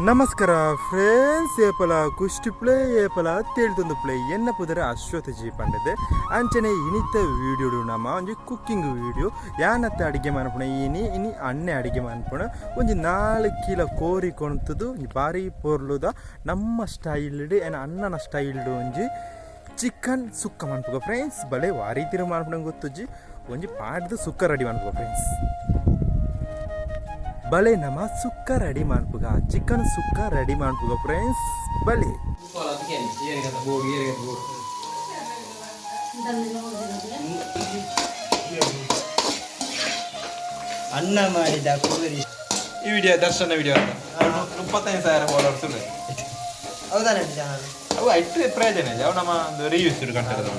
ನಮಸ್ಕಾರ ಫ್ರೆಂಡ್ಸ್, ಏಪಲ ಕುಷ್ಟಿ ಪ್ಲೇ ಏಪಲ ತೇಳ್ತೊಂದು ಪ್ಲೇ ಎನ್ನ ಪುದರ ಅಶ್ವಥ ಜಿ ಪಂಡದೆ ಅಂಚನೆ ಇನಿತ ವೀಡಿಯೋ ನಮ್ಮ ಒಂಜಿ ಕುಕ್ಕಿಂಗ್ ವೀಡಿಯೋ ಯಾನತ್ತೆ ಅಡಿಗೆ ಮನ್ಪುಣ ಇನಿ ಅಣ್ಣೆ ಅಡಿಗೆ ಮನ್ಪುಣ ಒಂಜಿ 4 ಕಿಲೋ ಕೋರಿ ಕೊಣ್ತದು ಬಾರಿ ಪೊರ್ಲುದ ನಮ್ಮ ಸ್ಟೈಲ್ಡ್ ಏನ ಅಣ್ಣನ ಸ್ಟೈಲ್ಡ್ ಒಂಜಿ ಚಿಕನ್ ಸುಕ್ಕ ಮನ್ಪುಗ ಫ್ರೆಂಡ್ಸ್. ಬಲೆ ವಾರಿ ತಿರು ಮನ್ಪುಣ ಗೊತ್ತುಜ್ಜಿ ಒಂಜಿ ಪಾಡ್ದು ಸುಕ್ಕ ರೆಡಿ ಮನ್ಪುಗ ಫ್ರೆಂಡ್ಸ್. ಬಲೆ ನಮ್ಮ ಸುಕ್ಕ ರೆಡಿ ಮಾಡ್ಪುಗ, ಚಿಕನ್ ಸುಕ್ಕ ರೆಡಿ ಮಾಡ್ಪುಗ ಫ್ರೆಂಡ್ಸ್. ಬಲೆ ಅನ್ನ ಮಾಡಿದ ಕೋರಿ ಈ ವಿಡಿಯೋ ದರ್ಶನ ವಿಡಿಯೋ 35,000 ಫಾಲೋವರ್ಸ್ ಇದೆ. ಹೌದಾ? ಅವು ಐಟು ಪ್ರಯೋಜನ ಇದೆ. ಅವು ನಮ್ಮ ಒಂದು ರಿವ್ಯೂಸ್ ಕಂಡಿರೋದು.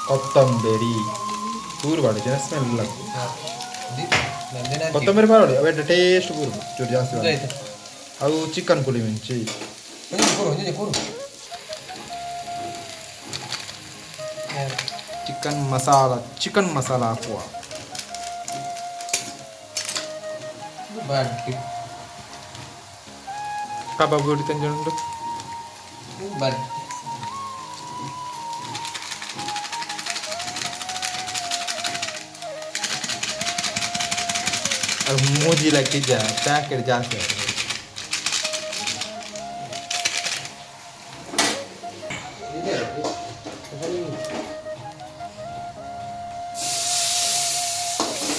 ಕೊತ್ತಂಬರಿ ಪೂರು ಬಾಡಿ ಜನ ಸ್ಮೆಲ್ ಕೊತ್ತಂಬರಿ ಬಾಡಿ ಅವೆಲ್ಲ ಟೇಸ್ಟ್ ಪೂರು ಚೂರು ಜಾಸ್ತಿ ಅವು ಚಿಕನ್ ಪುಡಿ ಮೆಂಚಿ ಚಿಕನ್ ಮಸಾಲ ಹಾಕುವ ಕಬಾಬ್ ಗುಡಿ ತಂಜುಂಡು ಮೂಜಿ ಲಕ್ಕಿದ್ದ ಪ್ಯಾಕೆಟ್ ಜಾಸ್ತಿ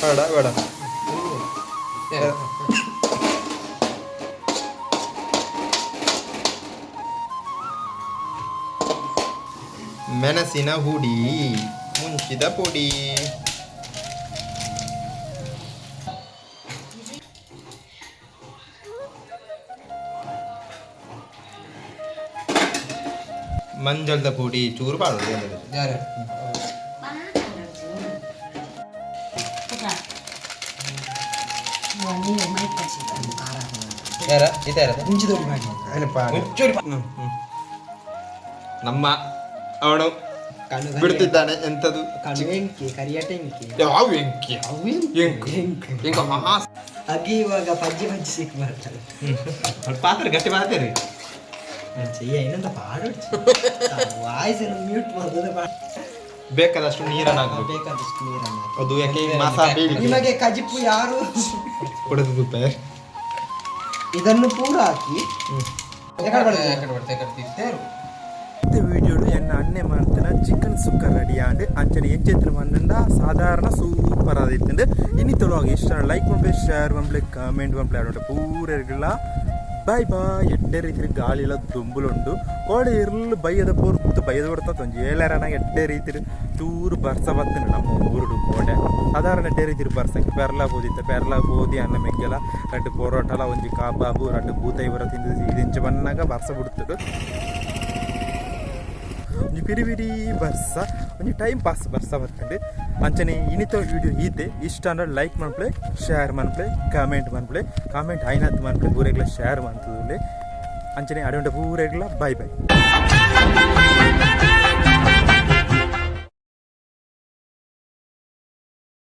ಬೇಡ ಬೇಡ ಮೆಣಸಿನ ಹುಡಿ, ಮುಂಚಿದ ಪುಡಿ, ಮಂಜಳದ ಪುಡಿ ಚೂರು ಬಾಳೋದು ನಮ್ಮ ಅವನು ಬಿಡ್ತಿದ್ದಾನೆ. ಎಂತದು ಅಗಿಯುವಾಗ ಪಜ್ಜಿ ಪಜ್ಜಿ ಸಿಕ್ ಬರ್ತಾರೆ. ಪಾತ್ರ ಗಟ್ಟಿ ಮಾಡ್ತೇನೆ ಏನಂತ ಪಾಡು ವಾಯ್ಸ್ ಮ್ಯೂಟ್ ಮಾಡೋದು. ಬೇಕಾದಷ್ಟು ನೀರನ್ನು ಹಾಕಬೇಕು. ಬೇಕಾದಷ್ಟು ನೀರನ್ನು ಅದು ಯಾಕೆ ಮಸಾಲೆ ನಿಮಗೆ ಕಜಿಪು ಯಾರು ಕೊಡೋದು ಇದನ್ನು ಪೂರ ಹಾಕಿ వీడియోలు ఎన్న అన్నే మాడుతున్న చికెన్ సుక్క రెడీ అండి అంచన ఏం చేతులు మందండ సాధారణ సూపర్ ಆದಿತ್ತಂದೆ ಇನಿ ತೊಲುವಾಗ ಇಷ್ಟ ಲೈಕ್ ಮಾಡ್ಬೇಕು, ಶೇರ್ ಮಾಡ್ಬೇಕು, ಕಾಮೆಂಟ್ ಮಾಡ್ಬೇಕು. ಪೂರೆಲ್ಲ ಬಾಯ್ ಬಾಯ್. ಎಡ್ಡೆ ರೀತಿ ಗಾಳಿಲ ದುಂಬುಲುಂಡು ಕೋಡೆ ಇರ್ಲು ಬೈಯದ ಪೊರ್ತು ಬೈಯದ ಕೊಡ್ತಾ ಒಂಜಿ ಏಳರನಾಗ ಎಡ್ಡೆ ರೀತಿ ತೂರು ಬರ್ಸ ಬತ್ತನು ನಮ್ಮ ಊರುಡು ಕೋಡೆ. ಸಾಧಾರಣ ಎಡ್ಡೆ ರೀತಿ ಬರ್ಸಕ್ಕೆ ಪೆರ್ಲ ಬೋದಿತ್ತ ಪೆರ್ಲ ಬೋದಿ ಅನ್ನ ಮೆಗ್ಗೆಲ 2 ಪೊರೋಟಲ ಒಂಜಿ ಕಾಬಾಬು 2 ಬೂತೈವರ ತಿಂದು ಇದೆಂಚ ಬನ್ನಾಗ ಬರ್ಸ ಬಿಡ್ತಡು ಒಂಜಿ ಪಿರಿ ಪಿರಿ ಬರ್ಸ ಒಂಜಿ ಟೈಮ್ ಪಾಸ್ ಬರ್ಸ ಬರ್ತಂಡೆ. ಅಂಚನೆ ಇನಿತ ವಿಡಿಯೋ ಈತೆ ಇಷ್ಟ ಅಂದ್ರೆ ಲೈಕ್ ಮಾಡ್ಪ್ಲೆ, ಶೇರ್ ಮಾಡ್ಪ್ಲೆ, ಕಾಮೆಂಟ್ ಮಾಡ್ಪ್ಲೆ. ಕಾಮೆಂಟ್ ಐನತ್ ಮಾಡ್ಪ್ಲೆ, ಪೂರೆಗ್ಲ ಶೇರ್ ಮಾಡ್ತದೆ. ಅಂಚನೆ ಅಡುಂಡ ಪೂರೆಗ್ಲ ಬಾಯ್ ಬಾಯ್.